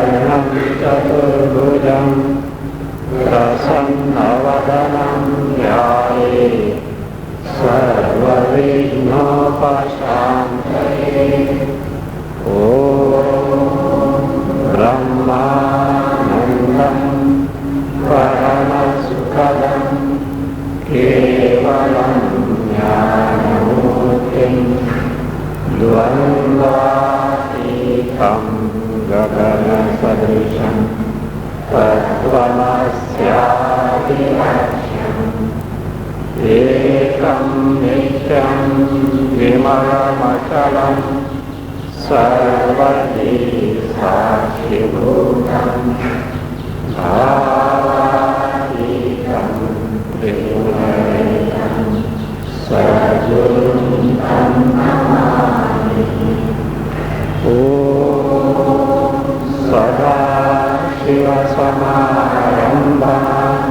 शरणं चतुर्भुजं प्रसन्नवदनं ध्यायेत् सर्वविघ्नोपशान्तये। ॐ ब्रह्मानन्दं परमसुखदं केवलं ज्ञानमूर्तिं द्वन्द्वातीतं गगनसदृशं तत्त्वमस्यादिलक्ष्यम् एकं नित्यं विमलमचलं सर्वधी साक्षिभूतं भावातीतं त्रिगुणरहितं सद्गुरुं तं नमामि। ॐ सदाशिवसमारम्भां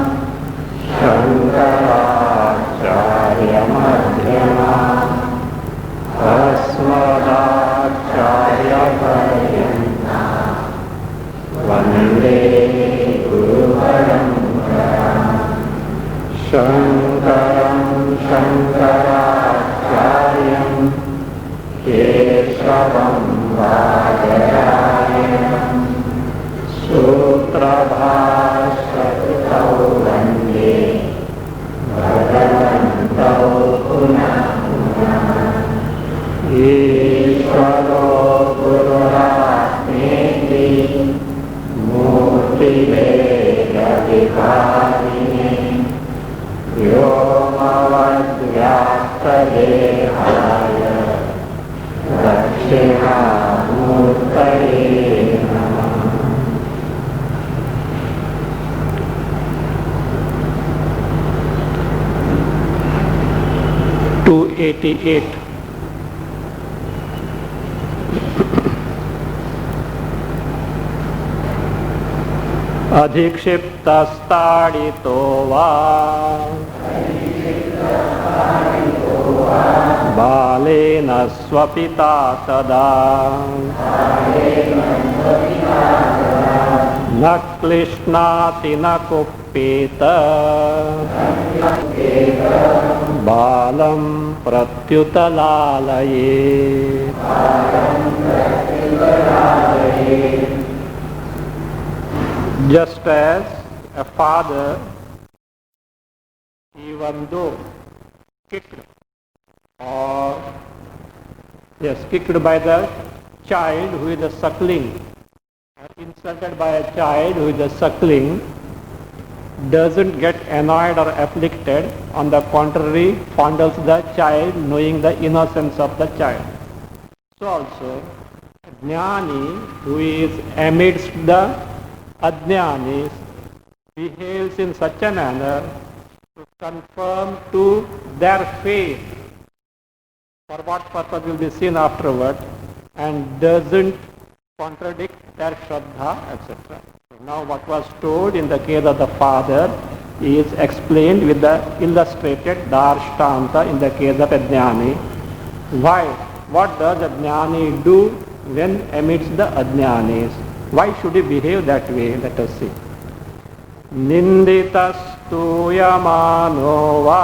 शङ्कराचार्यमध्यमाम् अस्मदाचार्यपर्यन्तां वन्दे गुरुपरम्पराम्। शङ्करं शङ्कराचार्यं केशवं बादरायणं सूत्रभाष्यकृतौ वन्दे भगवन्तौ पुनः पुनः। ईश्वरो गुरुरात्मेति मूर्तिभेदविभागिने व्योमवद्व्याप्तदेहाय दक्षिणामूर्तये नमः। 288 अधिक्षिप्तस्ताडितो वा बालेन स्वपिता तदा न क्लिश्नाति न कुप्येत बालं प्रत्युत लालयेत्। Just as a father, even though kicked by the child who is a suckling, or insulted by a child who is a suckling, doesn't get annoyed or afflicted. On the contrary, fondles the child, knowing the innocence of the child. So also, Jnani, who is amidst the Ajnanis, behaves in such a manner to confirm to their faith, for what purpose will be seen afterward, and doesn't contradict their Shraddha, etc. So now what was told in the case of the father is explained with the illustrated Darshtanta in the case of a Jnani. Why? What does a Jnani do when amidst the Ajnanis? Why should he behave that way? Let us see. Ninditastuyamano va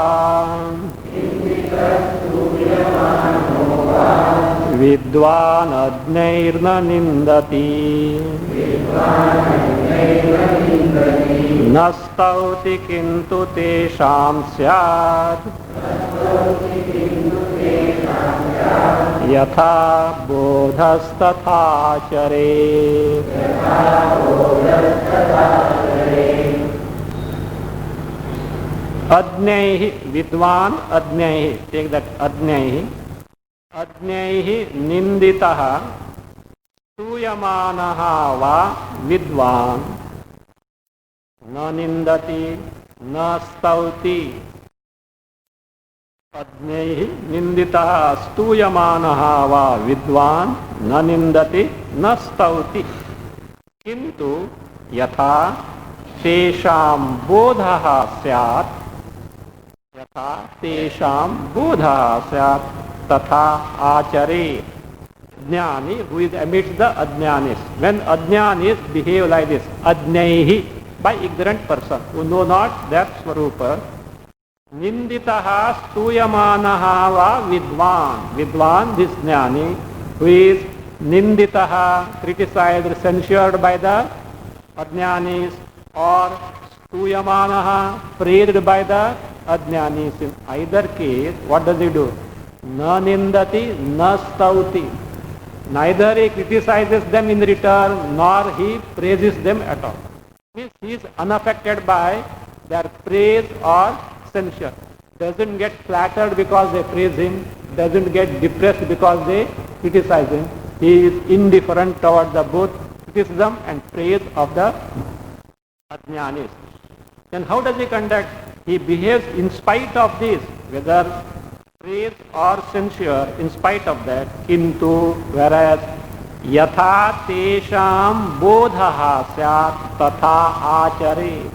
vidvan ajnairna nindati nastauti kintu tesham syad यथा बोधस्तथा चरेत्। अज्ञैः विद्वान् अज्ञैः, take that अज्ञैः निन्दितः स्तूयमानः वा विद्वान् न निन्दति न स्तौति। अज्ञैः निन्दितः स्तूयमानः वा विद्वान् न निन्दति न स्तौति, किन्तु यथा तेषां बोधः स्यात् तथा आचरेत्। Jnani who is amidst the Ajnanis. When Ajnanis behave like this, Ajnaihi, by ignorant person who know not their Swarupa, Ninditaha Stuyamanaha va Vidwan. Vidwan, this Jnani, who is Ninditaha, criticized, censured by the Ajnanis, or Stuyamanaha, praised by the Ajnanis. In either case, what does he do? Na nindati, na stauti. Neither he criticizes them in return, nor he praises them at all. Means he is unaffected by their praise or censure. Doesn't get flattered because they praise him, doesn't get depressed because they criticize him. He is indifferent toward the both criticism and praise of the Ajnanis. Then how does he conduct? He behaves in spite of this, whether praise or censure, in spite of that, kintu, whereas yatha tesham bodhaha syat tatha achare.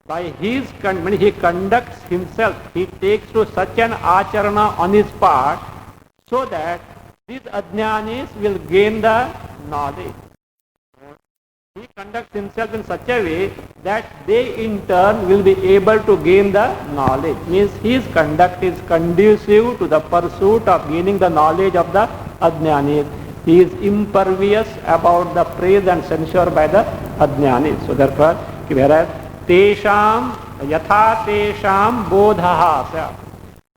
By his, when he conducts himself, he takes to such an acharana on his part, so that these ajnanis will gain the knowledge. He conducts himself in such a way that they in turn will be able to gain the knowledge. Means his conduct is conducive to the pursuit of gaining the knowledge of the ajnanis. He is impervious about the praise and censure by the ajnanis. So therefore, whereas tesham, yatha tesham bodhaha,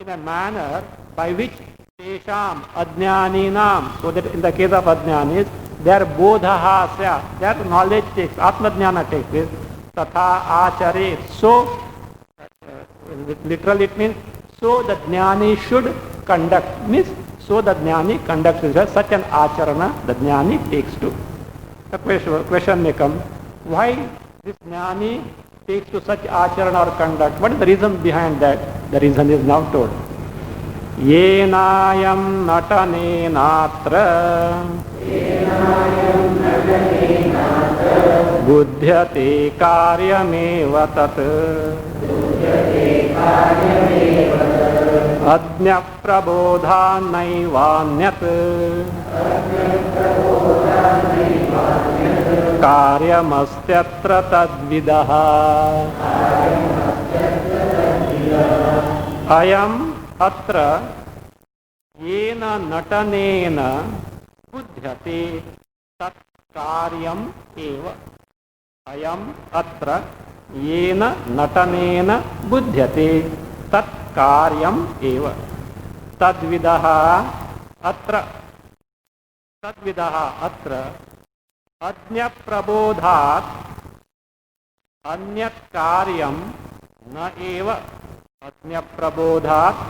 in a manner by which tesham ajnaninam, so that in the case of ajnanis, their bodhahasya, their knowledge takes, atmajnana takes place, tatha achare. So, literally it means, so the jnani should conduct, means, so the jnani conducts such an acharana, the jnani takes to. The question may come, why this jnani takes to such acharana or conduct? What is the reason behind that? The reason is now told. Yenayam natane natra बुध्यते कार्यमेव तत् अज्ञप्रबोधान्नैवान्यत् कार्यमस्त्यत्र तद्विदः अयम् अत्र येन नटनेन बुध्यते तत् कार्यम एव. अयम अत्र येन नटनेन बुध्यते तत् कार्यम एव. तद्विदः अत्र अज्ञप्रबोधात् अन्यत् कार्यम न एव. अज्ञप्रबोधात्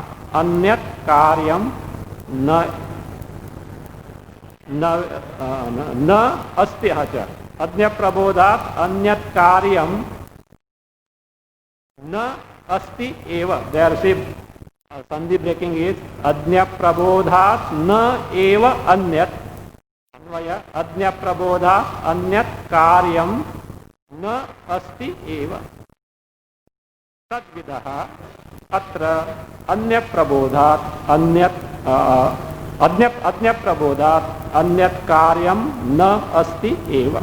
अन्यत् कार्यम न अस्ति. अज्ञप्रबोधात् अन्यत् कार्यम न अस्ति एव. There is sandhi breaking is अज्ञप्रबोधात् न एव अन्यत्. अन्वय अज्ञप्रबोधात् अन्यत् कार्यम न अस्ति एव. तद्विदः अत्र अन्यप्रबोधात् अन्यत् अज्ञप्रबोधात् अन्यत् कार्यम न अस्ति एव.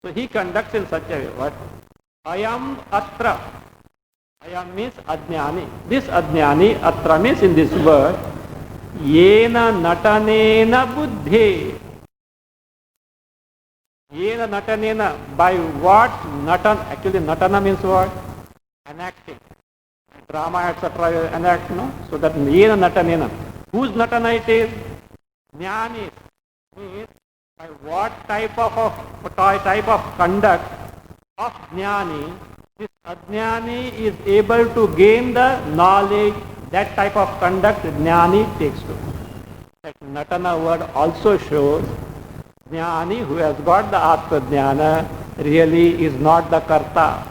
So he conducts in such a way. What? Ayam atra. Ayam means ajnani. This ajnani, atra means in this word, yena natanena buddhe. Yena natanena, by what natan, actually natana means what? Enacting. Drama, etc. enact, no? So that yena natanena. Whose natana it is? Jnani. Means by what type of conduct of jnani, this ajnani is able to gain the knowledge. That type of conduct jnani takes to. That natana word also shows jnani who has got the atma jnana really is not the karta.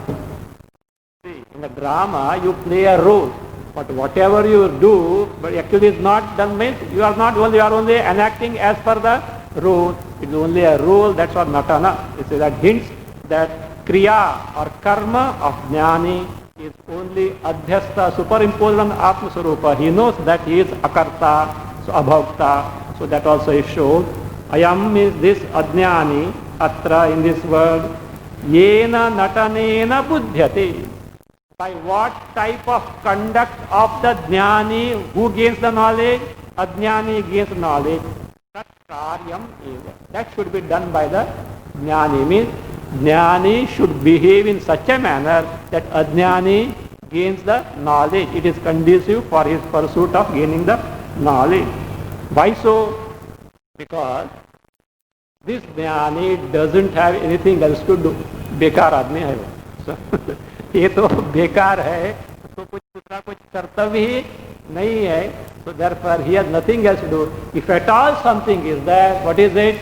See, in a drama you play a role. But whatever you do, but actually is not done, means you are only enacting as per the role. It is only a role. That's what natana. That hints that kriya or karma of jnani is only adhyasta, superimposed on Atma Swarupa. He knows that he is akarta. So abhaukta, so that also is shown. Ayam is this ajnani, atra in this world, yena natanena buddhyate. By what type of conduct of the jnani, who gains the knowledge? Ajnani gains knowledge. Tat karyam eva. That should be done by the jnani. Means jnani should behave in such a manner that ajnani gains the knowledge. It is conducive for his pursuit of gaining the knowledge. Why so? Because this jnani doesn't have anything else to do. बेकार आदमी है वो. So, ये तो बेकार है, तो कुछ दूसरा कुछ कर्तव्य ही नहीं है. So therefore he has nothing else to do. If at all something is there, what is it?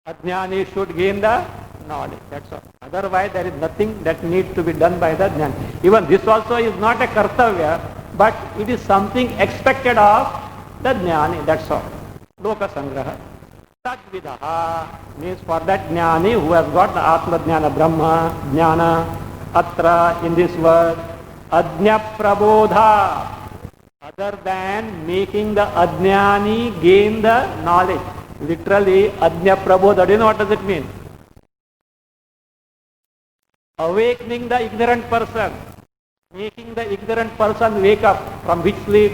Ajnani should gain the knowledge. That's all. Otherwise there is nothing that needs to be done by the jnani. Even this also is not a kartavya, but it is something expected of the jnani. That's all. Loka sangraha. Tadvidaha means for that jnani who has got the Atma Jnana Brahma Jnana Atra in this world, Ajna Prabodha, other than making the Ajnani gain the knowledge. Literally, Ajna Prabodha, do you know what does it mean? Awakening the ignorant person, making the ignorant person wake up from which sleep?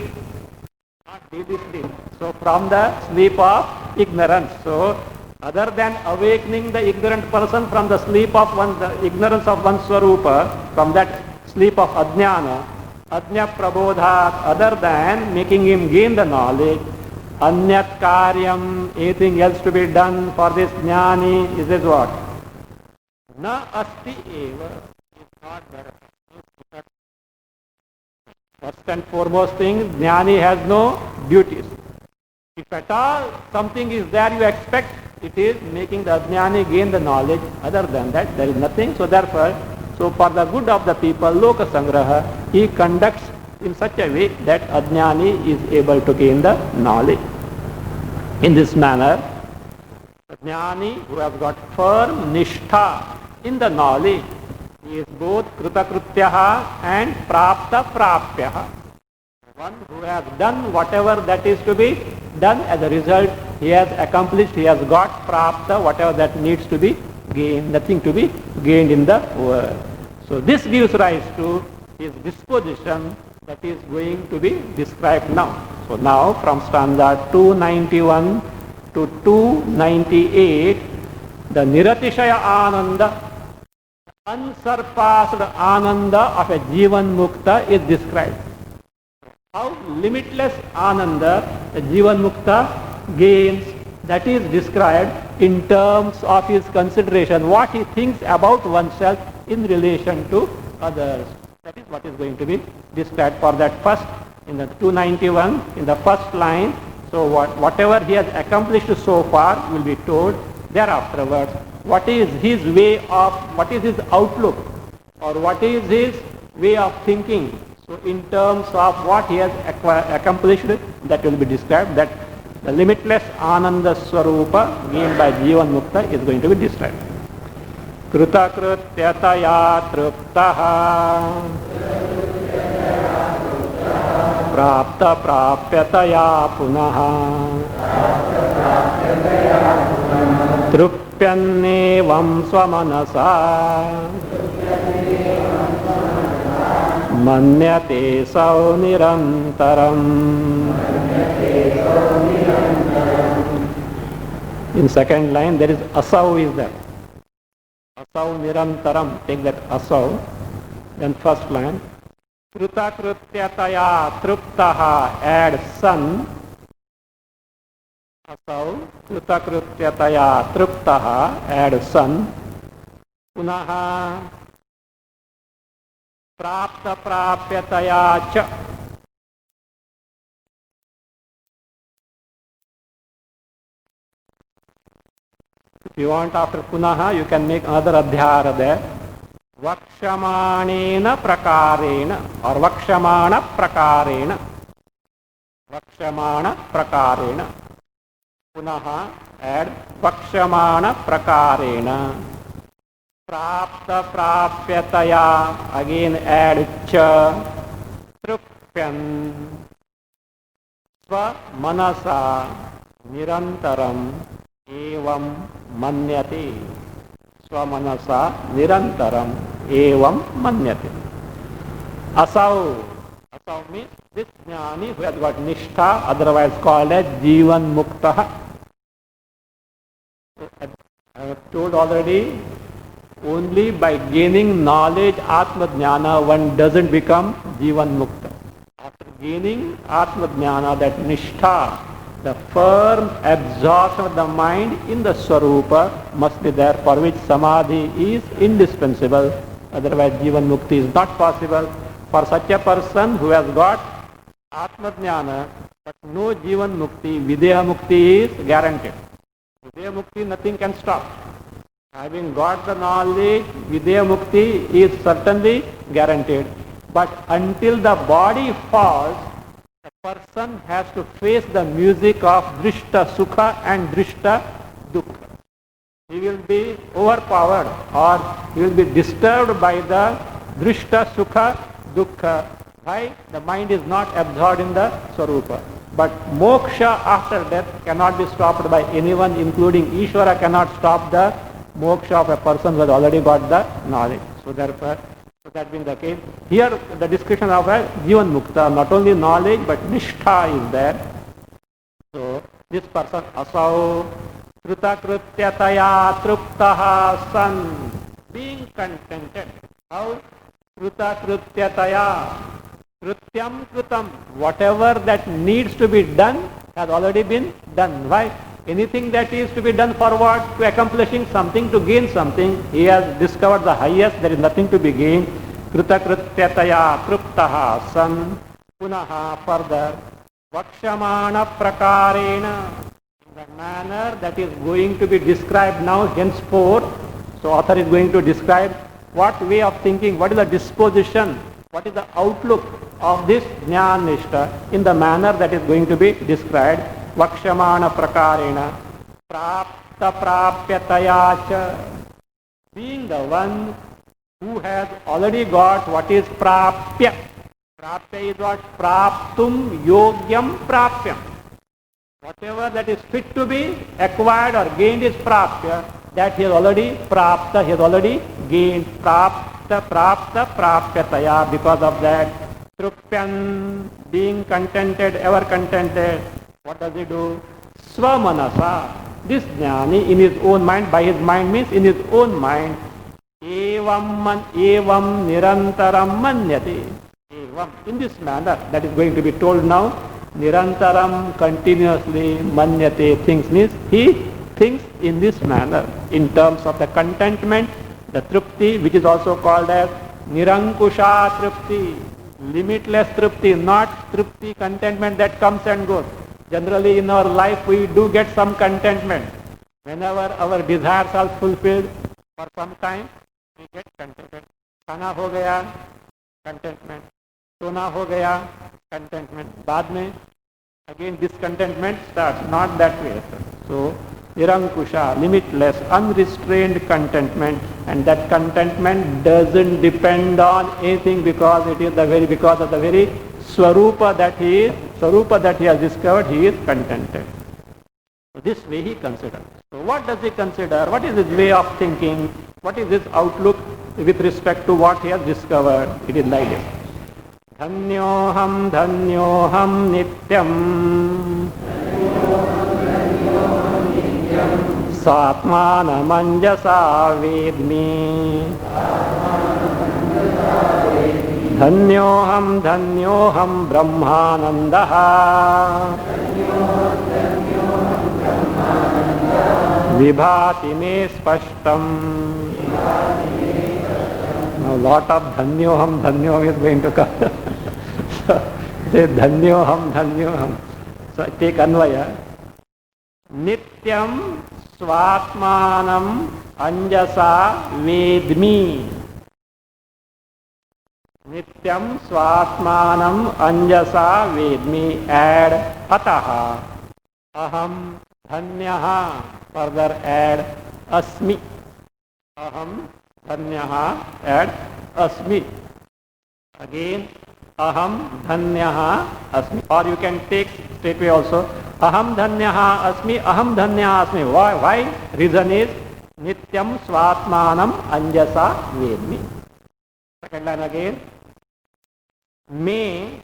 Not daily sleep. So from the sleep of ignorance. So other than awakening the ignorant person from the sleep of one, the ignorance of one's swarupa, from that sleep of ajnana, ajna prabodhat, other than making him gain the knowledge, anyat karyam, anything else to be done for this jnani, is this what? Na asti eva, is not there. First and foremost thing, jnani has no duties. If at all something is there you expect, it is making the ajnani gain the knowledge. Other than that, there is nothing. So therefore, so for the good of the people, loka sangraha, he conducts in such a way that ajnani is able to gain the knowledge. In this manner, jnani who has got firm nishtha in the knowledge, he is both kritakrityaha and prapta prapyaha. One who has done whatever that is to be done, as a result he has accomplished, he has got prapta, whatever that needs to be gained, nothing to be gained in the world. So this gives rise to his disposition that is going to be described now. So now from stanza 291 to 298, the Niratishaya Ananda, unsurpassed Ananda of a Jivan Mukta is described. How limitless Ananda a Jivan Mukta gains, that is described in terms of his consideration, what he thinks about oneself in relation to others. That is what is going to be described for that first, in the 291, in the first line. So whatever he has accomplished so far will be told. Thereafterwards, what is his way of, what is his outlook, or what is his way of thinking. So in terms of what he has accomplished, that will be described, that the limitless Ananda Swarupa gained by Jivan Mukta is going to be described. Kritakrityataya truptaha prapta prapyataya punaha trupyannevam swamanasa manyate sau nirantaram. In second line there is asau is there. Asau nirantaram, take that asau. Then first line, kritakrityataya truptaha, add san. Asau kritakrityataya truptaha, add san. Punaha prapta prapyataya cha. If you want after punaha, you can make another adhyara there. Vakshamanena prakarena or vakshamana prakarena. Vakshamana prakarena. Punaha add vakshamana prakarena. Prapta prapyataya, again add cha. Trupyan. स्वमनसा निरंतरम एवं मन्यते. स्वमनसा निरंतरम एवं मन्यते. Asau. Asau means this jnani who has got nishtha, otherwise called as Jivan Mukta. I have told already, only by gaining knowledge, Atma Jnana, one doesn't become Jivan Mukta. After gaining Atma Jnana, that nishtha, the firm absorption of the mind in the Swarupa must be there, for which Samadhi is indispensable. Otherwise Jivan Mukti is not possible. For such a person who has got Atma Jnana but no Jivan Mukti, Videha Mukti is guaranteed. Videha Mukti, nothing can stop. Having got the knowledge, Videha Mukti is certainly guaranteed. But until the body falls, the person has to face the music of Drishta Sukha and Drishta Dukkha. He will be overpowered or he will be disturbed by the Drishta Sukha Dukkha. Why? The mind is not absorbed in the Swarupa. But moksha after death cannot be stopped by anyone, including Ishvara cannot stop the moksha of a person who has already got the knowledge. So therefore, that being the case, here the description of a Jivan Mukta, not only knowledge but nishtha is there. So this person asau krutakrutya truptaha san, being contented. How? Krutakrutya, krutyam krutam, whatever that needs to be done has already been done. Why? Anything that is to be done forward to accomplishing something, to gain something, he has discovered the highest, there is nothing to be gained. Krutakrutya truptaha san, punaha further, vakshamana prakarena, in the manner that is going to be described now henceforth. So author is going to describe what way of thinking, what is the disposition, what is the outlook of this jnana nishtha in the manner that is going to be described. Vakshamana prakarena prapta prapyatayacha, being the one who has already got what is prapya. Prapya is what? Praptum yogyam prapyam. Whatever that is fit to be acquired or gained is prapya. That he has already prapta, he has already gained. Prapta prapyataya. Because of that, trupyan, being contented, ever contented. What does he do? Swamanasa. This jnani in his own mind, by his mind means in his own mind. Evam nirantaram manyate. Evam, in this manner, that is going to be told now. Nirantaram, continuously, manyate, thinks, means he thinks in this manner in terms of the contentment, the trupti, which is also called as nirankusha trupti, limitless trupti, not trupti, contentment that comes and goes. Generally in our life we do get some contentment. Whenever our desires are fulfilled for some time, we get contented. Khana ho gaya, contentment. Sona ho gaya, contentment. Baad mein, again discontentment starts. Not that way. So, nirankusha, limitless, unrestrained contentment, and that contentment doesn't depend on anything because it is the very, because of the very Swarupa that he is, Swarupa that he has discovered, he is contented. So this way he considers. So what does he consider? What is his way of thinking? What is his outlook with respect to what he has discovered? It is like this. Dhanyoham nityam Satmanamanjasa vedmi. Dhanyoham brahmanandaha vibhati me spashtam. Now lot of dhanyoham is going to come. So say dhanyoham. So take anvaya. Nityam swatmanam anjasa vedmi. Nityam swatmanam anjasa vedmi. Add ataha aham dhanyaha. Further add asmi. Aham dhanyaha. Add asmi. Again aham dhanyaha asmi. Or you can take straight way also. Aham dhanyaha asmi, aham dhanyaha asmi. Why? Reason is nityam swatmanam anjasa vedmi. Second line again. Me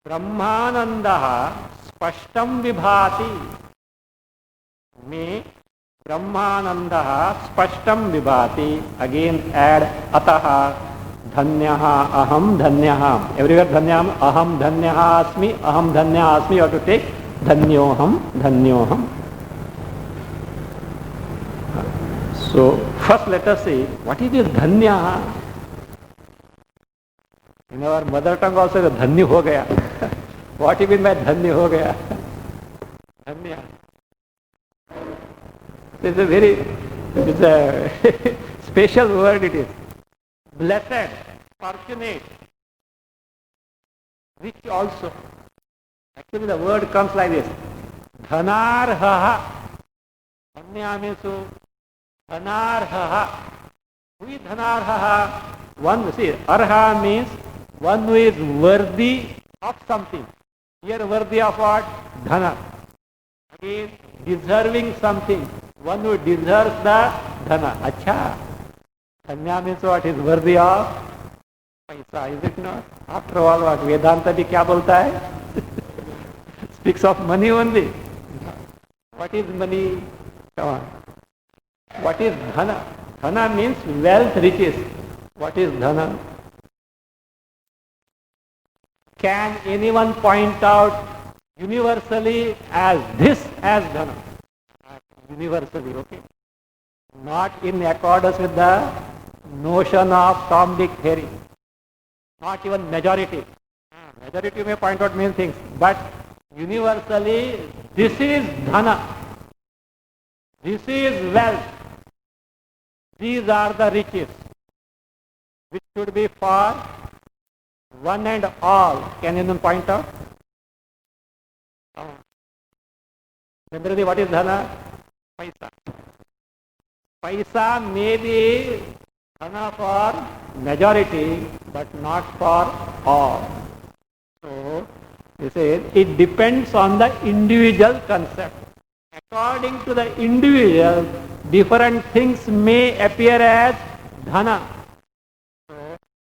brahmanandaha spashtam vibhati. Me brahmanandaha spashtam vibhati. Again add ataha dhanyaha aham dhanyaha. Everywhere dhanyam, aham dhanyaha asmi, aham dhanyaha asmi. You have to take dhanyoham, dhanyoham. So first let us see what is this dhanya. In our mother tongue also the dhanya ho gaya. What do you mean by dhanya ho gaya? Dhanya. It's a special word it is. Blessed, fortunate, rich also. Actually the word comes like this. Dhanarhaha. Dhanya means dhanarhaha. Who is dhanarhaha? One, see, arha means one who is worthy of something. Here worthy of what? Dhana. Again, deserving something. One who deserves the dhana. Acha. Dhanya means what? Is worthy of paisa, is it not? After all, what Vedanta bhi kya bolta hai? Speaks of money only. What is money? Come on. What is dhana? Dhana means wealth, riches. What is dhana? Can anyone point out universally as this as dhana? Universally, okay. Not in accordance with the notion of Tom, Dick, Harry. Not even majority. Majority may point out many things, but universally, this is dhana. This is wealth. These are the riches, which should be for one and all. Can anyone point out? Generally, what is dhana? Paisa. Paisa may be dhana for majority, but not for all. So, he says it depends on the individual concept. According to the individual, different things may appear as dhana. So,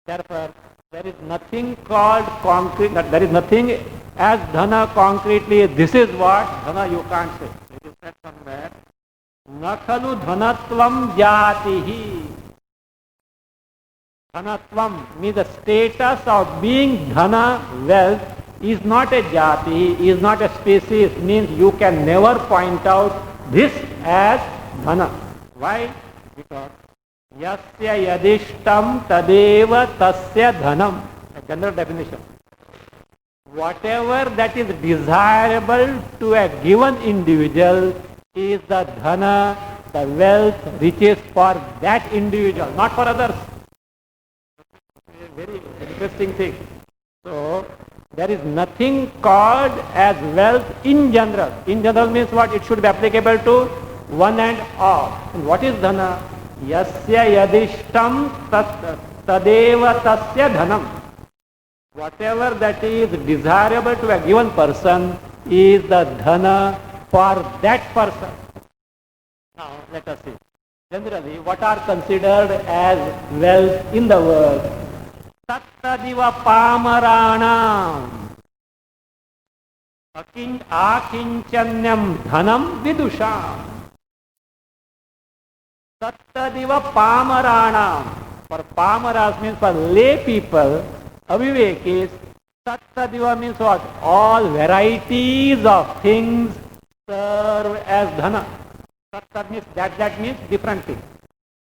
therefore, there is nothing called concrete, there is nothing as dhana concretely, this is what dhana you can't say. It is said somewhere, na khalu dhanatvam jatihi. Dhanatvam means the status of being dhana, wealth, is not a jati, is not a species, means you can never point out this as dhana. Why? Because yasya yadishtam tadeva tasya dhanam. A general definition. Whatever that is desirable to a given individual is the dhana, the wealth, riches for that individual, not for others. Very interesting thing. So, there is nothing called as wealth in general. In general means what? It should be applicable to one and all. And what is dhana? Yasya yadishtam tadeva tasya dhanam. Whatever that is desirable to a given person is the dhana for that person. Now, let us see. Generally, what are considered as wealth in the world? Tattadiva pamarana akinchanyam dhanam vidusham. Tattadiva pamarana. For pamaras means for lay people, avivekis, tattadiva means what? All varieties of things serve as dhana. Tattad means that means different things.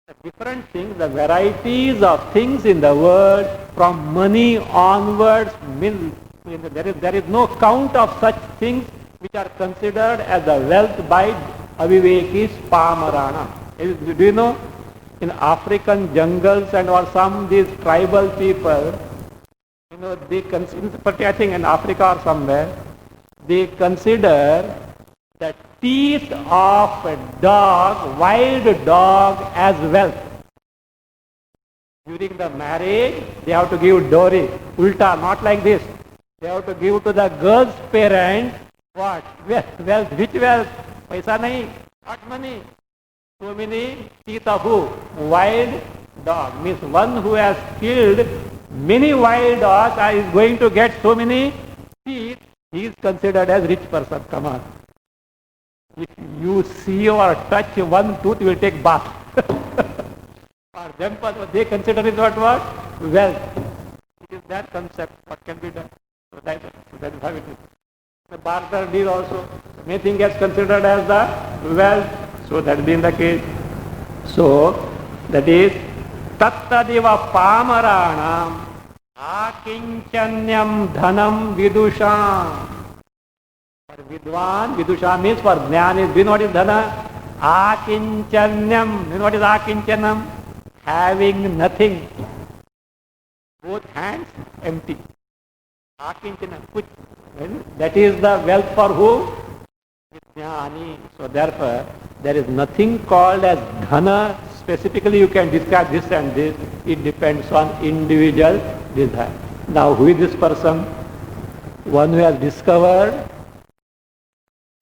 The different things, the varieties of things in the world from money onwards, there is no count of such things which are considered as the wealth by avivekis pamarana. Do you know, in African jungles and or some these tribal people, you know, they consider, I think in Africa or somewhere, they consider the teeth of a dog, wild dog, as wealth. During the marriage, they have to give dowry, ulta, not like this. They have to give to the girl's parents What? Wealth. Which wealth? Paisa nahi. Not money. So many teeth of who? Wild dog. Means one who has killed many wild dogs is going to get so many teeth. He is considered as rich person. Come on. If you see or touch one tooth, you will take bath. For them, they consider it what? Wealth. It is that concept. What can be done? So that is how it is. The barter deal also. Anything gets considered as the wealth. So that being the case. So that is tattadiva pamaranam akinchanyam dhanam vidusham. For vidwan, vidusha means for jnana is, do you know what is dhana? Akinchanyam. Do you know what is akinchanam? Having nothing. Both hands empty. Akinchanam. That is the wealth for who? Jnani. So therefore, there is nothing called as dhana. Specifically you can describe this and this. It depends on individual desire. Now who is this person? One who has discovered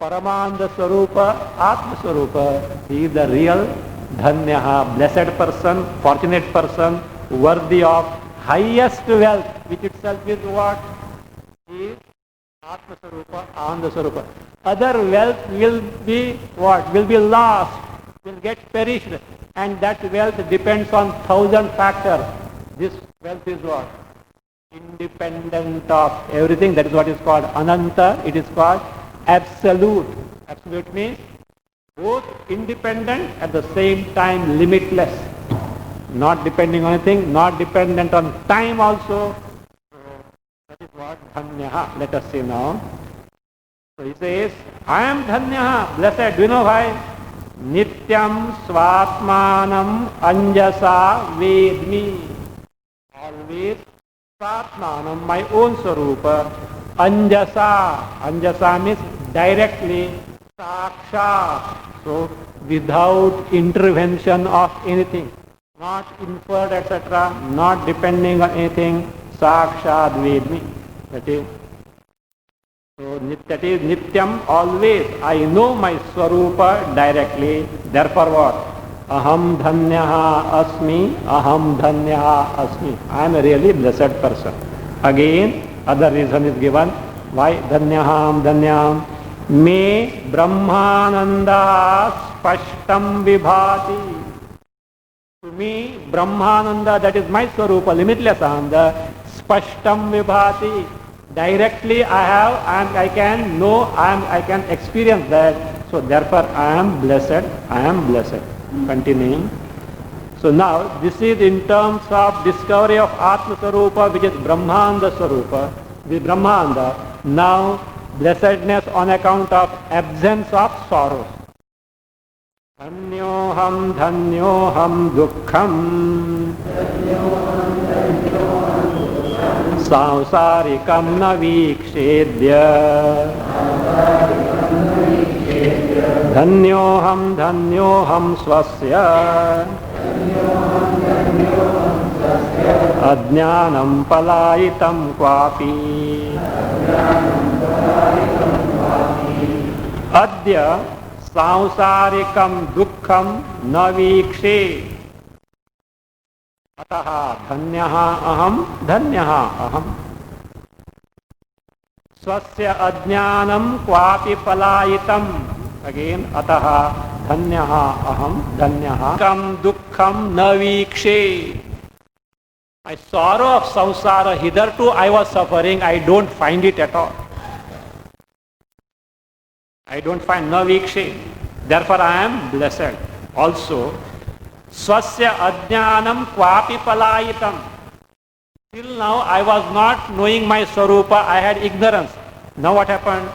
Paramananda Swarupa, Atma Swarupa. He is the real Dhanyaha, blessed person, fortunate person, worthy of highest wealth, which itself is what? Is Atma Swarupa, Ananda Swarupa. Other wealth will be what? Will be lost, will get perished. And that wealth depends on 1,000 factors. This wealth is what? Independent of everything. That is what is called Ananta. It is called absolute. Absolute means both independent at the same time limitless. Not depending on anything, not dependent on time also. So that is what Dhanyaha. Let us see now. So he says, I am Dhanyaha, blessed. Do you know why? Nityam swatmanam anjasa vedmi. Always swatmanam, my own Swarupa. Anjasa. Anjasa means directly. Sakshat. So without intervention of anything. Not inferred, etc. Not depending on anything. Sakshat vedmi. That is. So that is Nityam, always. I know my Swarupa directly. Therefore what? Aham dhanyaha asmi, aham dhanyaha asmi. I am a really blessed person. Again, other reason is given. Why? Dhanyaham dhanyam. Me brahmananda spashtam vibhati. To me, Brahmananda, that is my Swarupa, limitless Ananda, spashtam vibhati. Directly I can know, I can experience that. So therefore I am blessed, I am blessed. Continuing. So now this is in terms of discovery of Atma Swarupa, which is Brahmanda Swarupa, the Brahmanda. Now blessedness on account of absence of sorrows. Dhanyoham dhanyoham dukkham Sansarikam na vikshedya Dhanyoham dhanyoham swasya Ajnanam palayitam kwapi Adya sansarikam dukkham na vikshe Ataha dhanyaha aham dhanyaha aham Swasya ajnanam kwapi palayitam. Again, ataha dhanyaha aham dhanyaha kam dukkham na vikshe. My sorrow of samsara, hitherto I was suffering, I don't find it at all. I don't find na vikshe. Therefore I am blessed. Also, swasya ajnanam kwapi palayitam. Till now I was not knowing my Swarupa, I had ignorance. Now what happened?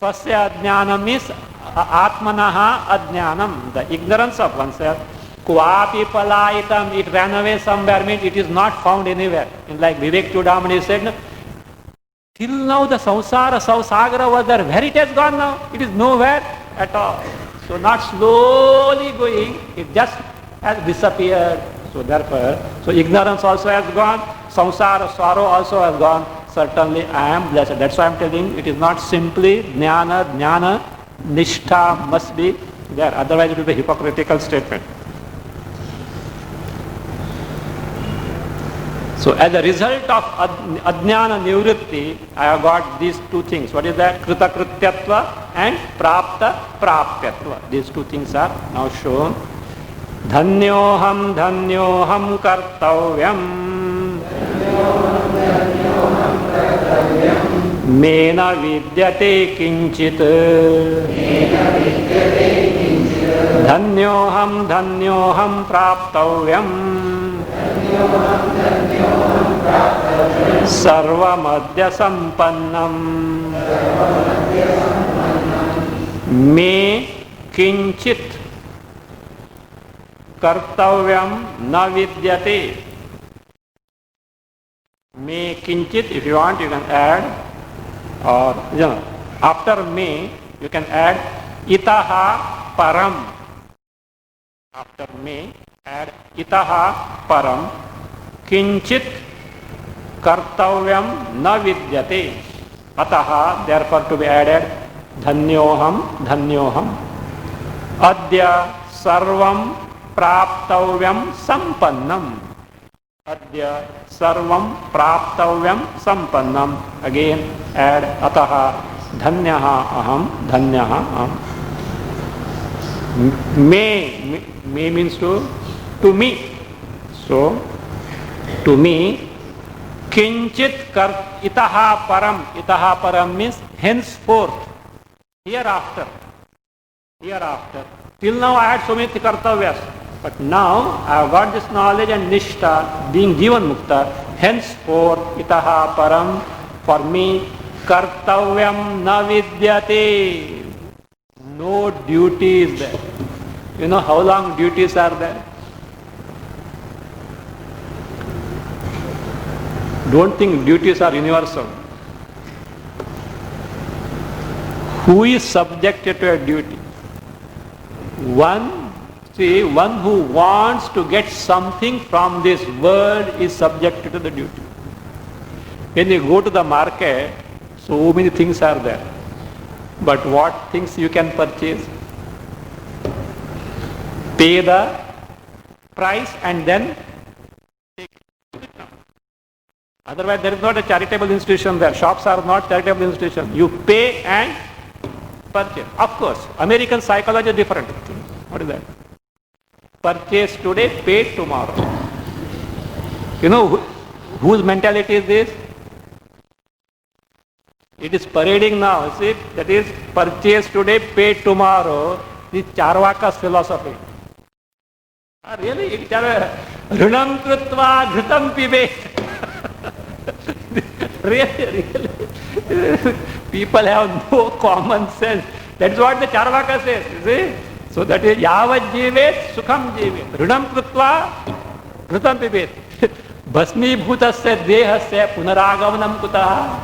Swasya ajnanam is atmanaha ajnanam, the ignorance of oneself. Kwapi palayitam, it ran away somewhere, means it is not found anywhere. And like Vivek Chudamani said, till now the samsara, Sausagara was there, where it has gone now? It is nowhere at all. So not slowly going, it just has disappeared. So therefore, so ignorance also has gone, samsara, sorrow also has gone. certainly I am blessed. That's why I'm telling it is not simply jnana, nishtha must be there. Otherwise it will be a hypocritical statement. So as a result of ajnana nivritti, I have got these two things. What is that? Krita krityatva and prapta prapyatva. These two things are now shown. Dhanyoham kartavyam mena vidyate kinchit. Dhanyoham praptavyam sarvamadya sampannam me kinchit kartavyam na vidyate. Me kinchit, if you want you can add, or after me you can add itaha param. After me add itaha param kinchit kartavyam na vidyate. Ataha, therefore to be added dhanyoham adya sarvam praptavyam sampannam. Adya sarvam praptavyam sampannam. Again add ataha dhanyaha aham. Me means to me. So to me kinchit itaha param means henceforth, hereafter. Till now I had so many kartavyas, but now I have got this knowledge and nishtha being jivan mukta. Henceforth itaha param, for me kartavyam na vidyate. No duty is there. You know how long duties are there? Don't think duties are universal. Who is subjected to a duty? One who wants to get something from this world is subjected to the duty. When you go to the market, so many things are there. But what things you can purchase? Pay the price and then take it. Otherwise there is not a charitable institution there. Shops are not charitable institutions. You pay and purchase. Of course, American psychology is different. What is that? Purchase today, pay tomorrow. You know whose mentality is this? It is parading now. See, that is purchase today, pay tomorrow. This Charvaka's philosophy. Really? It is Rinam krutva ghritam pibet. Really. People have no common sense. That's what the Charvaka says. You see? So that is yavat jivet sukham jivet. Rinam krutva ghritam pibet. Bhasmi bhutasya dehasya punaragavanam kutah.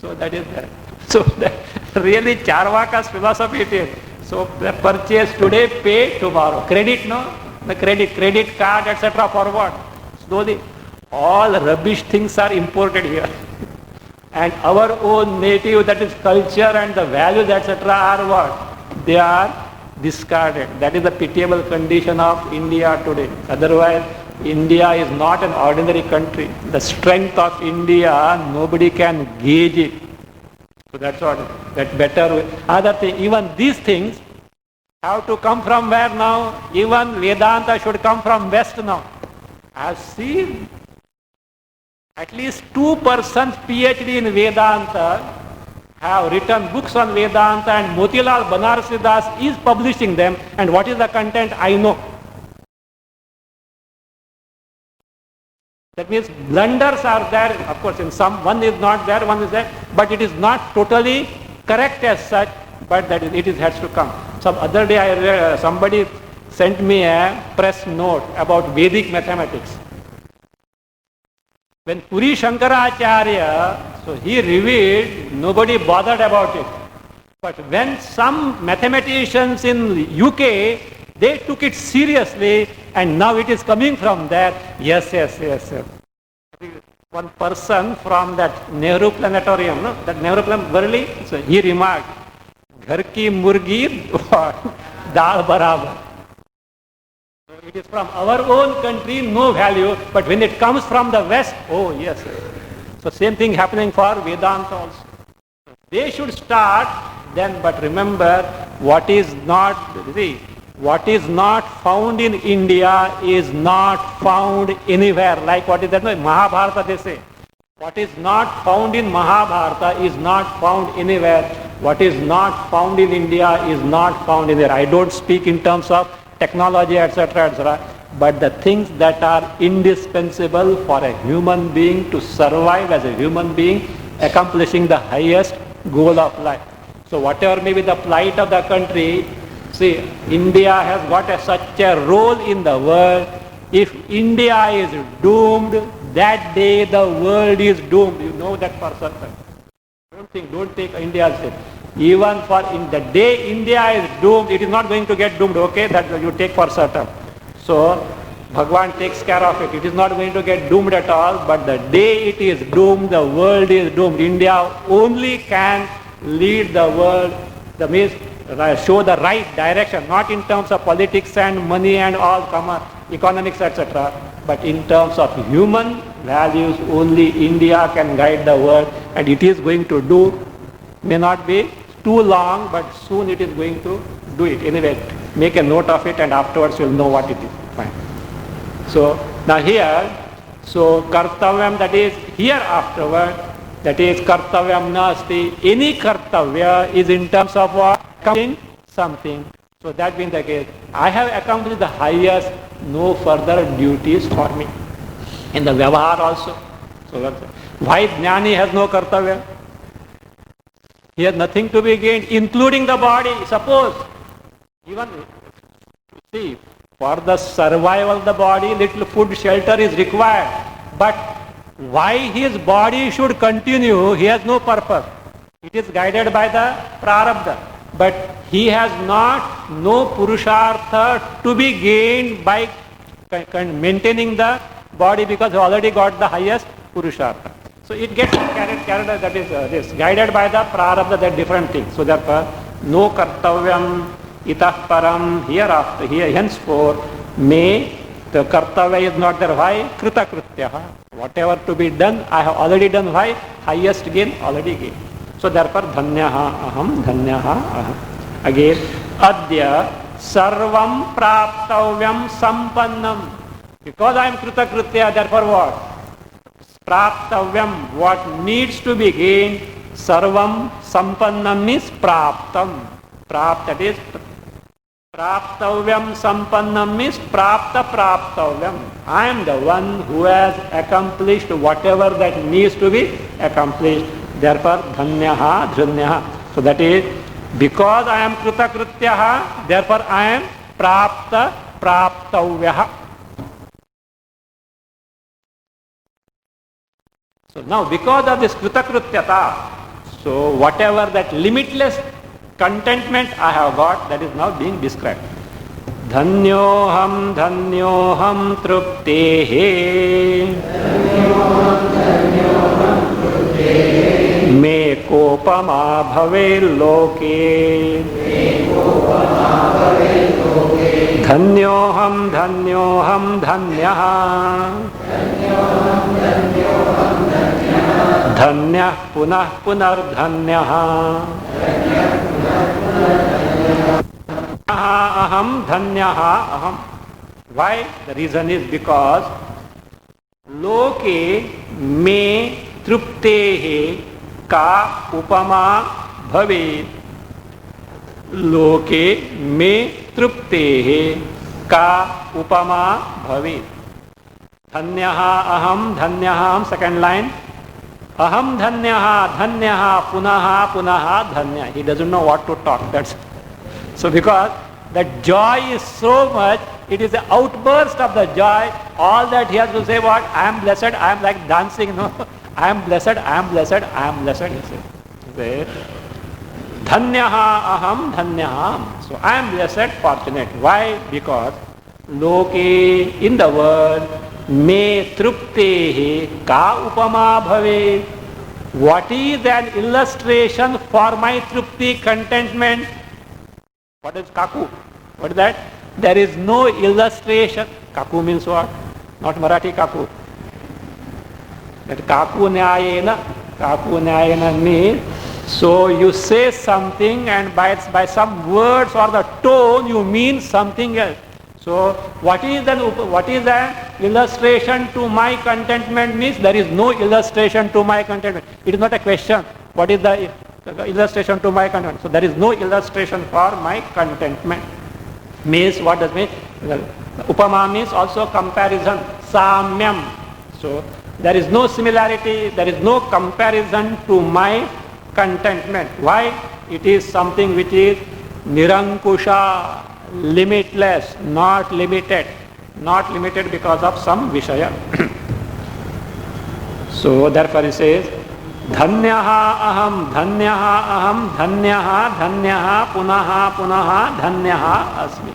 So that is that. So that really Charvaka's philosophy it is. So purchase today, pay tomorrow. Credit, no? The credit card, etc. for what? Slowly. All rubbish things are imported here. And our own native, that is culture and the values, etc. are what? They are discarded. That is the pitiable condition of India today. Otherwise, India is not an ordinary country. The strength of India, nobody can gauge it. So that's what, that better, other thing, even these things have to come from where now? Even Vedanta should come from West now. I have seen at least 2 persons PhD in Vedanta have written books on Vedanta, and Motilal Banarsi Das is publishing them, and what is the content I know. That means blunders are there, of course, in some, one is not there, one is there, but it is not totally correct as such, but that is, it has to come. Some other day I read, somebody sent me a press note about Vedic mathematics. When Puri Shankaracharya, so he revealed, nobody bothered about it. But when some mathematicians in UK, they took it seriously, and now it is coming from there. Yes. one person from that Nehru Planetarium, no? That Nehru Planetarium, Worli, so he remarked, "Ghar ki murgi dal barabar." So it is from our own country, no value, but when it comes from the West, oh yes. So same thing happening for Vedanta also. They should start then, but remember, what is not found in India is not found anywhere. Like what is that? No, Mahabharata they say. What is not found in Mahabharata is not found anywhere. What is not found in India is not found anywhere. I don't speak in terms of technology, etc., etc., but the things that are indispensable for a human being to survive as a human being, accomplishing the highest goal of life. So whatever may be the plight of the country, see, India has got such a role in the world. If India is doomed, that day the world is doomed. You know that for certain. Don't take India's sake. Even for in the day India is doomed, it is not going to get doomed, okay? That you take for certain. So, Bhagwan takes care of it. It is not going to get doomed at all, but the day it is doomed, the world is doomed. India only can lead the world, show the right direction, not in terms of politics and money and all, economics, etc., but in terms of human values, only India can guide the world, and it is going to do, may not be too long, but soon it is going to do it. Anyway, make a note of it and afterwards you'll know what it is. Fine. So, now here, so kartavyam, that is here afterward, that is kartavyam nasti. Any kartavya is in terms of what? Accomplishing something. So that being the case, I have accomplished the highest, no further duties for me. In the vyavahar also. So why jnani has no kartavya? He has nothing to be gained, including the body. Suppose, even, see, for the survival of the body, little food, shelter is required. But why his body should continue, he has no purpose. It is guided by the prarabdha. But he has no purushartha to be gained by maintaining the body, because he already got the highest purushartha. So it gets carried that is this, guided by the prarabdha, that different things. So therefore, no kartavyam itah param, hereafter, here, henceforth, may, the kartavya is not there. Why? Krita krutyaha. Whatever to be done, I have already done. Why? Highest gain, already gained. So therefore, dhanyaha aham. Again, adya sarvam praptavyam sampannam. Because I am krita krutya, therefore what? Praptavyam, what needs to be gained, sarvam sampannam means praptam. That is, praptavyam sampannam means praptavyam. I am the one who has accomplished whatever that needs to be accomplished. Therefore, dhanyaha. So that is, because I am krita krutyaha, therefore I am praptavyaha. So now, because of this kritakrutyata, so whatever that limitless contentment I have got, that is now being described. Dhanyoham truptehe me kopama bhave loke. Dhanyoham dhanyaha. Dhanyah punar dhanyaha. Aham dhanyaha aham. Why? The reason is because loke me truptehe ka upama bhave. Loke me truptehe ka upama bhave. Dhanyaha aham, second line. Aham dhanyaha, punaha dhanya. He doesn't know what to talk. That's so because the joy is so much, it is the outburst of the joy. All that he has to say, what? I am blessed, I am like dancing, no? I am blessed. He says, Dhanyaha aham dhanyaham. So I am blessed, fortunate. Why? Because loke, in the world, me truptehe ka upama bhave. What is an illustration for my trupti, contentment? What is kaku? What is that? There is no illustration. Kaku means what? Not Marathi kaku. That kaku nyayena means, so you say something and by some words or the tone you mean something else. So what is an illustration to my contentment means there is no illustration to my contentment. It is not a question. What is the illustration to my contentment? So there is no illustration for my contentment. Means what does mean? Upama means also comparison. Samyam. So there is no similarity, there is no comparison to my contentment. Why? It is something which is nirankusha, limitless, not limited because of some vishaya. So therefore he says, dhanyaha aham, dhanyaha aham, dhanyaha, dhanyaha, punaha, punaha, dhanyaha asmi.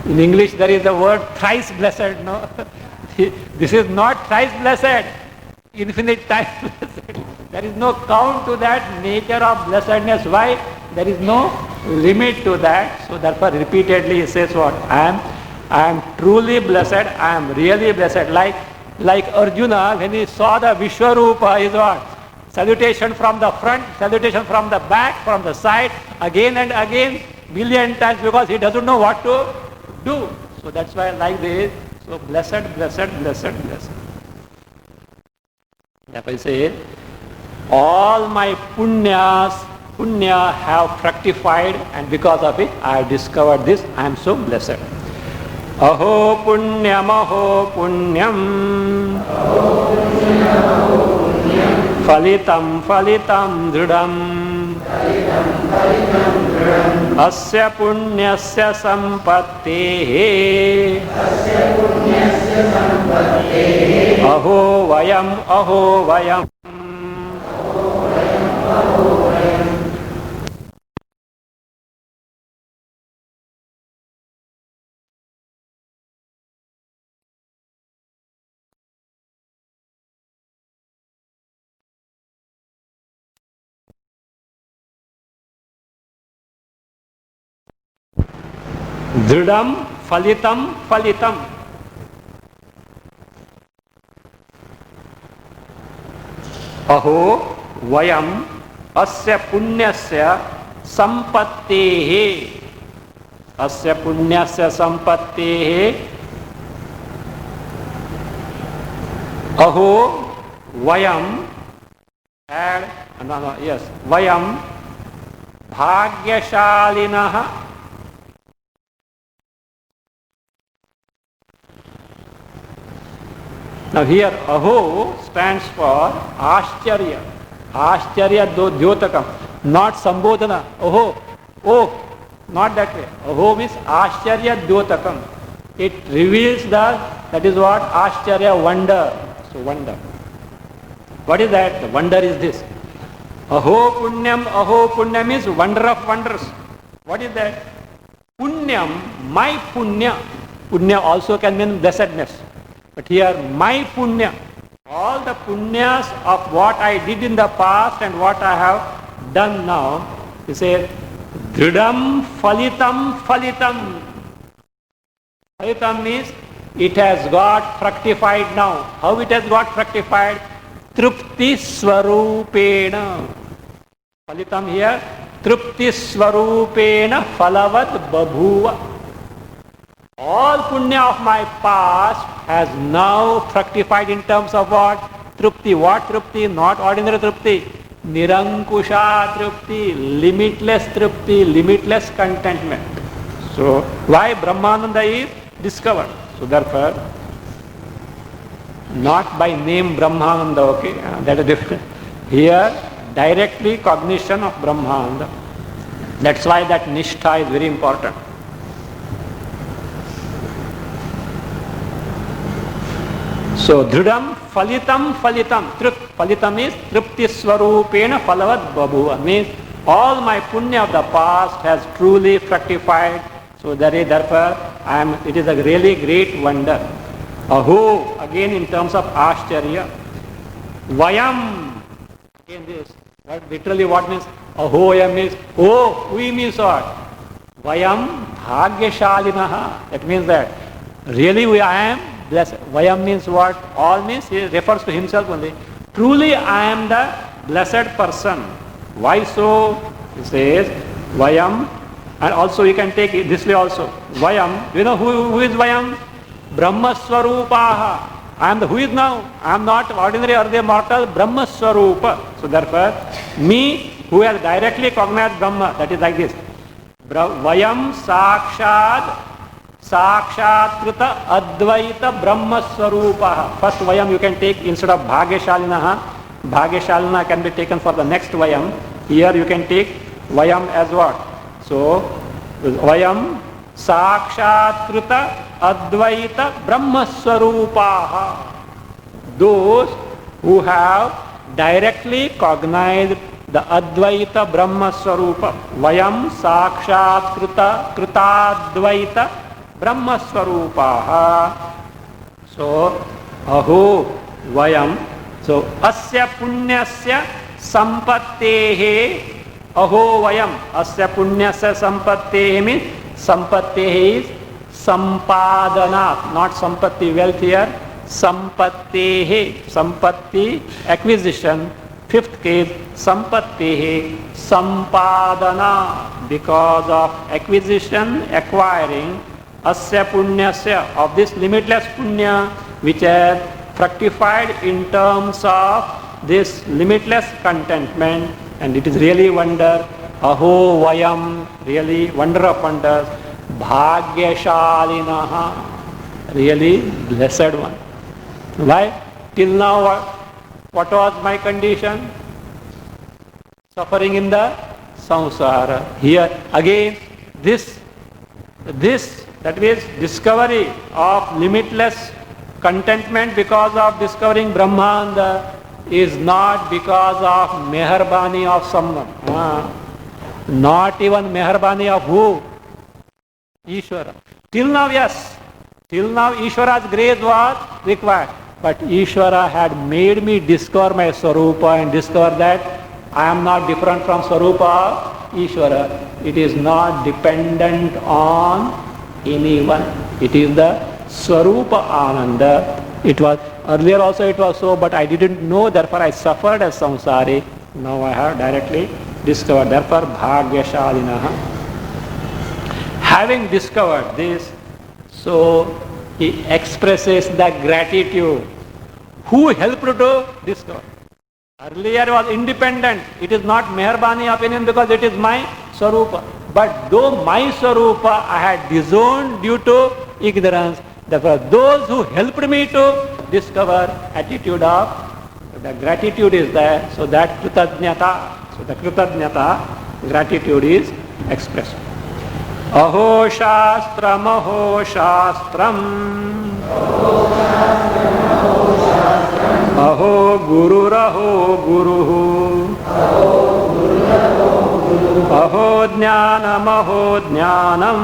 In English there is the word thrice blessed, no? This is not thrice blessed, infinite times blessed. There is no count to that nature of blessedness. Why? There is no limit to that. So therefore repeatedly he says what? I am truly blessed, I am really blessed. Like Arjuna, when he saw the Vishwarupa, is what? Salutation from the front, salutation from the back, from the side, again and again, million times, because he doesn't know what to do. So that's why like this. So blessed, blessed, blessed, blessed. Therefore he says, all my punya have fructified, and because of it I have discovered this. I am so blessed. Aho punyam, phalitam, phalitam, dhrudam. Asya punyasya sampattehe. Aho vayam, aho vayam. Dhrudam, phalitam, phalitam. Aho vayam asya punyasya sampattehe. Asya punyasya sampattehe. Aho vayam, yes, vayam bhagyashalinaha. Now here aho stands for Ascharya. Ascharya Dhyotakam, not Sambodhana. Aho, oh, not that way. Aho means Ascharya Dhyotakam. It reveals that is what? Ascharya, wonder. So wonder. What is that? The wonder is this. Aho punyam is wonder of wonders. What is that? Punyam, my punya. Punya also can mean blessedness. But here, my punya, all the punyas of what I did in the past and what I have done now, he says, dhrudam phalitam phalitam. Phalitam means it has got fructified now. How it has got fructified? Trupti swarupena. Phalitam here, trupti swarupena phalavad babhuva. All punya of my past has now fructified in terms of what? Trupti. What trupti? Not ordinary trupti. Nirankusha trupti, limitless contentment. So, why Brahmananda is discovered? So therefore, not by name Brahmananda, okay? That is different. Here, directly cognition of Brahmananda. That's why that nishtha is very important. So, dhrudam, phalitam, phalitam. Phalitam is trupti swarupena phalavad babhuva. Means all my punya of the past has truly fructified. So therefore, it is a really great wonder. Aho, again in terms of Ashcharya. Vayam, again this. Literally what means? Ahoyam means, oh, we means what? Vayam bhagyashalinaha. That means that really I am blessed. Vayam means what? All means he refers to himself only. Truly I am the blessed person. Why so? He says, Vayam, and also you can take it this way also. Vayam, do you know who is Vayam? Brahma Swarupaha. I am the who is now. I am not ordinary or the mortal, Brahma Swarupa. So therefore, me who has directly cognized Brahma, that is like this. Vayam Sakshat Krita Advaita Brahma Swarupaha. First Vayam you can take instead of Bhagyashalinaha. Bhagyashalina can be taken for the next Vayam. Here you can take Vayam as what? So Vayam Sakshat Krita Advaita Brahma Swarupaha. Those who have directly cognized the Advaita Brahma Swarupa. Vayam Sakshat Krita Advaita Brahma Swarupaha. So Aho Vayam. So Asya Punyasya Sampattehe Aho Vayam. Asya Punyasya Sampattehe means Sampattehe is Sampadana, not Sampatti, wealth here. Sampattehe, Sampatti, acquisition. Fifth case, Sampattehe, Sampadana, because of acquisition, acquiring. Asya Punyasya, of this limitless Punya, which has fructified in terms of this limitless contentment, and it is really wonder. Aho Vayam, really wonder of wonders. Bhagyashalinaha, really blessed one. Why? Till now what was my condition? Suffering in the samsara. Here again this that means discovery of limitless contentment because of discovering Brahmanda is not because of meharbani of someone. Not even meharbani of who? Ishvara. Till now, yes. Till now, Ishvara's grace was required. But Ishvara had made me discover my Swarupa and discover that I am not different from Swarupa of Ishvara. It is not dependent on anyone. It is the Swarupa Ananda. It was earlier also it was so, but I didn't know, therefore I suffered as samsari. Now I have directly discovered. Therefore, Bhagyashalinaha. Having discovered this, so he expresses the gratitude. Who helped to discover? Earlier was independent. It is not meharbani opinion because it is my Swarupa. But though my Swarupa I had disowned due to ignorance, therefore those who helped me to discover attitude of the gratitude is there. So that kritadnyata, so the kritadnyata, gratitude is expressed. Aho Shastram, Aho Shastram, Aho Guru, Aho Guru, Aho Jnanam, Aho Jnanam,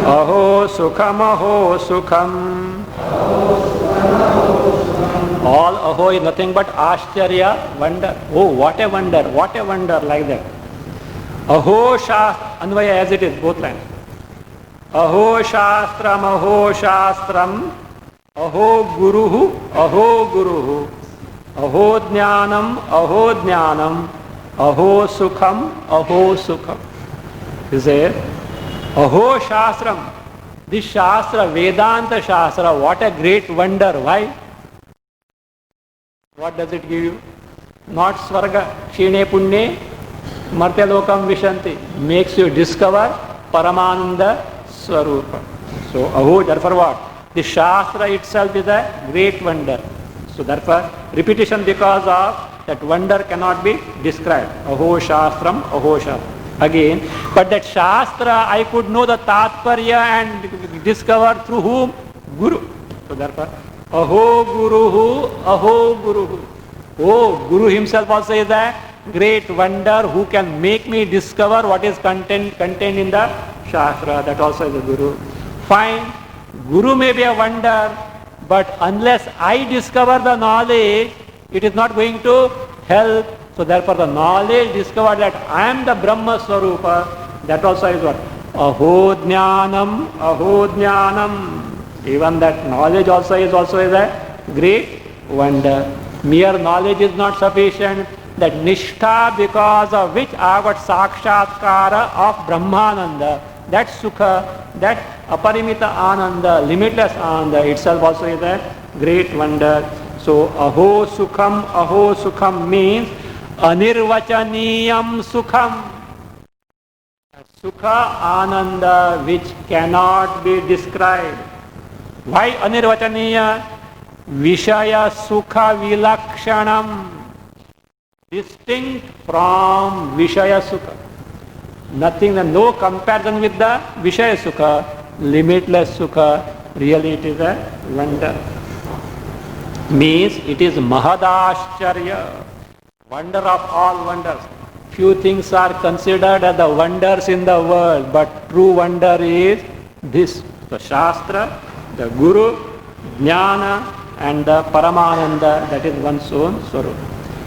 Aho Sukham, Aho Sukham. All Aho is nothing but Ashcharya, wonder. Oh, what a wonder like that. Aho Shastra, Anvaya as it is, both lines. Aho Shastram, Aho Shastram, Aho Guruhu, Aho Guruhu, Aho Jnanam, Aho Jnanam, Aho Sukham, Aho Sukham. He says, Aho Shastram, this Shastra, Vedanta Shastra, what a great wonder. Why? What does it give you? Not Svarga, Shine Punne, Martyalokam Vishanti, makes you discover Paramananda Swarupa. So, Aho, therefore what? The Shastra itself is a great wonder. So, therefore, repetition because of that wonder cannot be described. Aho Shastram, Aho Shastram. Again, but that Shastra I could know the Tatparya and discover through whom? Guru. So, therefore, Aho Guruhu, Aho Guruhu. Oh, Guru himself also is that great wonder who can make me discover what is contained in the Shastra. That also is a Guru. Fine, Guru may be a wonder, but unless I discover the knowledge, it is not going to help. So therefore the knowledge discovered that I am the Brahma Swarupa, that also is what? Aho Jnanam, Aho Jnanam. Even that knowledge also is a great wonder. Mere knowledge is not sufficient. That nishtha, because of which I got sakshatkara of Brahmananda, that sukha, that aparimita ananda, limitless ananda itself also is a great wonder. So aho sukham means anirvachaniyam sukham. Sukha ananda which cannot be described. Why anirvachaniya? Vishaya sukha vilakshanam. Distinct from Vishaya Sukha. Nothing, no comparison with the Vishaya Sukha, limitless Sukha. Really it is a wonder. Means it is Mahadascharya, wonder of all wonders. Few things are considered as the wonders in the world, but true wonder is this, the Shastra, the Guru, Jnana and the Paramananda, that is one's own Swarup.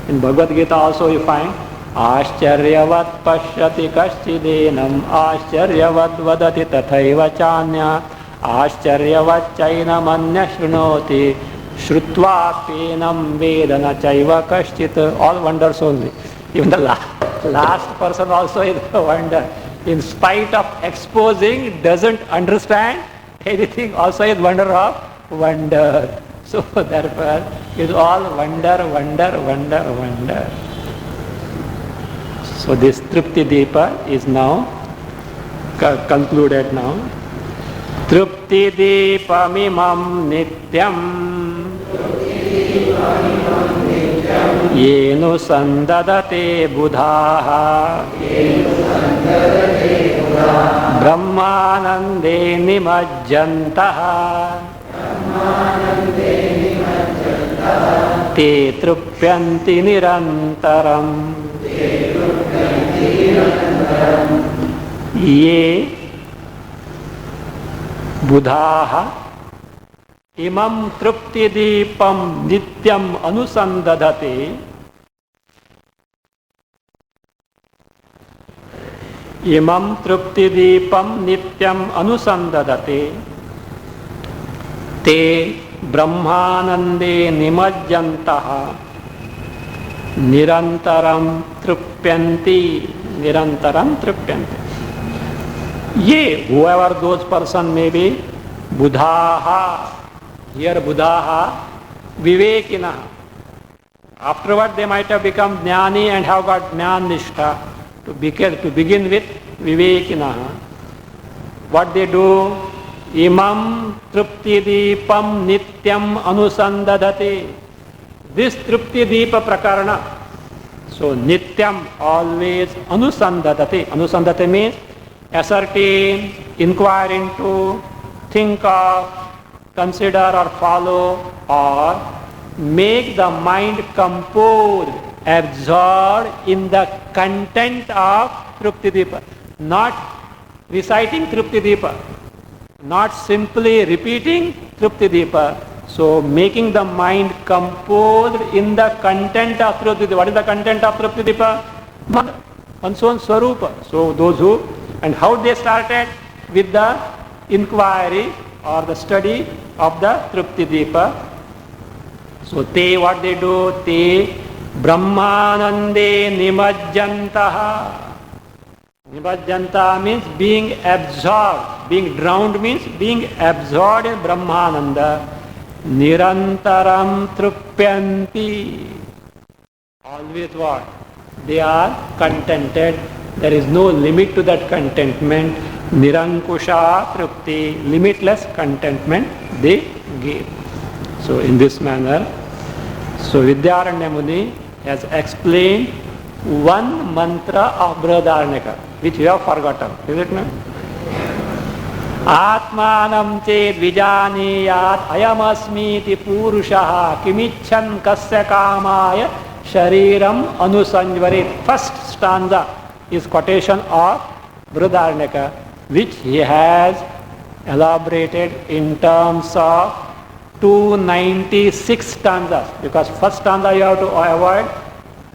In Bhagavad Gita also you find Ascharyavat pashyati kaschidinam Ascharyavat vadati tathaiva chanya Ascharyavat chainam anya shrunoti Shrutva penam vedana chaiva kaschit. All wonders only. Even the last person also is a wonder. In spite of exposing, doesn't understand anything, also is wonder of wonder. So therefore, it's all wonder. So this Trupti Deepa is now concluded now. Trupti Deepamimam Nityam Yenu Sandadate Buddhaha Brahmanande Nimajjantaha Te trupyanti nirantaram. Ye buddhaha imam trupti deepam nityam anusandadate. Imam trupti deepam nityam anusandadate. Te Brahmanande nimajjantaha nirantaram trupyanti. Ye, whoever those person may be, buddhaha, here buddhaha, vivekinaha. Afterward they might have become jnani and have got jnana nishtha. To begin with, vivekinaha. What they do? Imam trupti deepam nityam anusandadate. This trupti deepa prakarana. So nityam, always, anusandadate. Anusandadate means ascertain, inquire into, think of, consider or follow, or make the mind composed, absorbed in the content of trupti deepa. Not reciting trupti deepa. Not simply repeating Trupti Deepa. So making the mind composed in the content of Trupti Deepa. What is the content of Trupti Deepa? One's own Swarupa. So those who, and how they started? With the inquiry or the study of the Trupti Deepa. So they, what they do? They Brahmanande Nimajjantaha. Nimajjanta means being absorbed. Being drowned means being absorbed in Brahmananda. Nirantaram trupyanti. Always what? They are contented. There is no limit to that contentment. Nirankusha trupti. Limitless contentment they give. So in this manner, so Vidyaranya Muni has explained one mantra of Brihadaranyaka, which we have forgotten, is it not? Atmanam ched vijaniyat ayamasmiti purushaha kimicchan kasya kamaya Shariram Anusanjvarit. First stanza is quotation of Brihadaranyaka, which he has elaborated in terms of 296 stanzas, because first stanza you have to avoid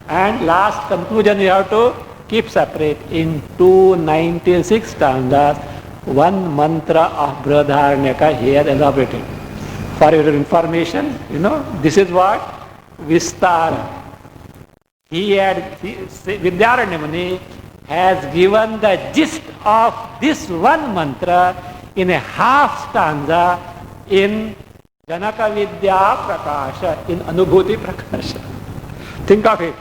and last conclusion you have to keep separate. In 296 stanzas, one mantra of Brihadaranyaka he has elaborated. For your information, this is what Vistara. Vidyaranya Muni has given the gist of this one mantra in a half stanza in Janaka Vidya Prakasha, in Anubhuti Prakasha. Think of it.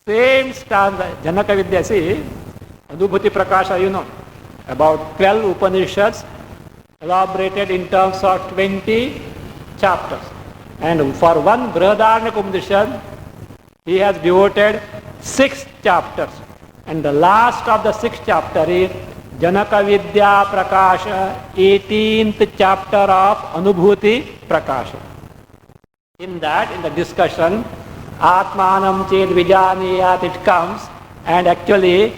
Same stanza, Janaka Vidya, see, Anubhuti Prakasha, about 12 Upanishads elaborated in terms of 20 chapters. And for one Brihadaranyaka Upanishad, he has devoted 6 chapters. And the last of the 6th chapter is Janaka Vidya Prakasha, 18th chapter of Anubhuti Prakasha. In that, in the discussion, Atmanam Ched Vijaniyat, it comes, and actually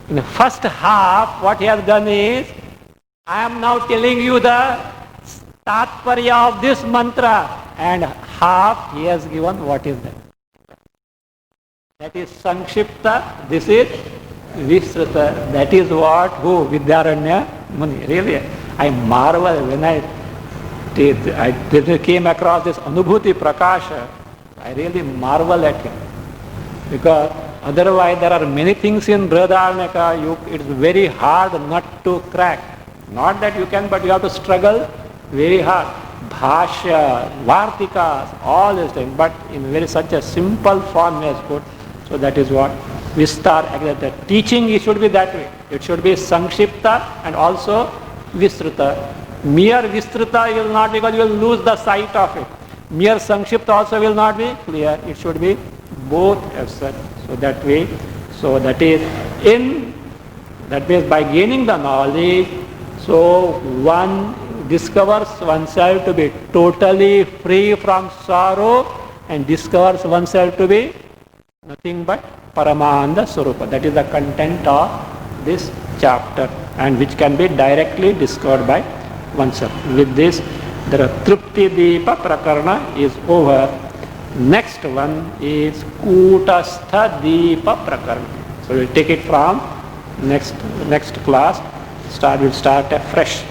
in the first half what he has done is, I am now telling you the Tatparya of this mantra, and half he has given what is that. That is Sankshipta, this is Visruta. That is what, Vidyaranya Muni. Really, I marvel when I came across this Anubhuti Prakasha. I really marvel at him. Because otherwise there are many things in Brihadaranyaka, it's very hard not to crack. Not that you can, but you have to struggle very hard. Bhashya, Vartikas, all these things, but in very such a simple form he has put. So that is what Vistar, the teaching it should be that way. It should be Sankshipta and also Visruta. Mere Visruta will not, because you will lose the sight of it. Mere Sankshipta also will not be clear. It should be both as such. So that way, that means by gaining the knowledge, so one discovers oneself to be totally free from sorrow and discovers oneself to be nothing but Paramananda Swarupa. That is the content of this chapter, and which can be directly discovered by oneself. With this, the Trupti Deepa Prakarana is over. Next one is Kutastha Deepa Prakarana. So we'll take it from next class. We'll start afresh.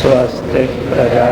Swastik Praja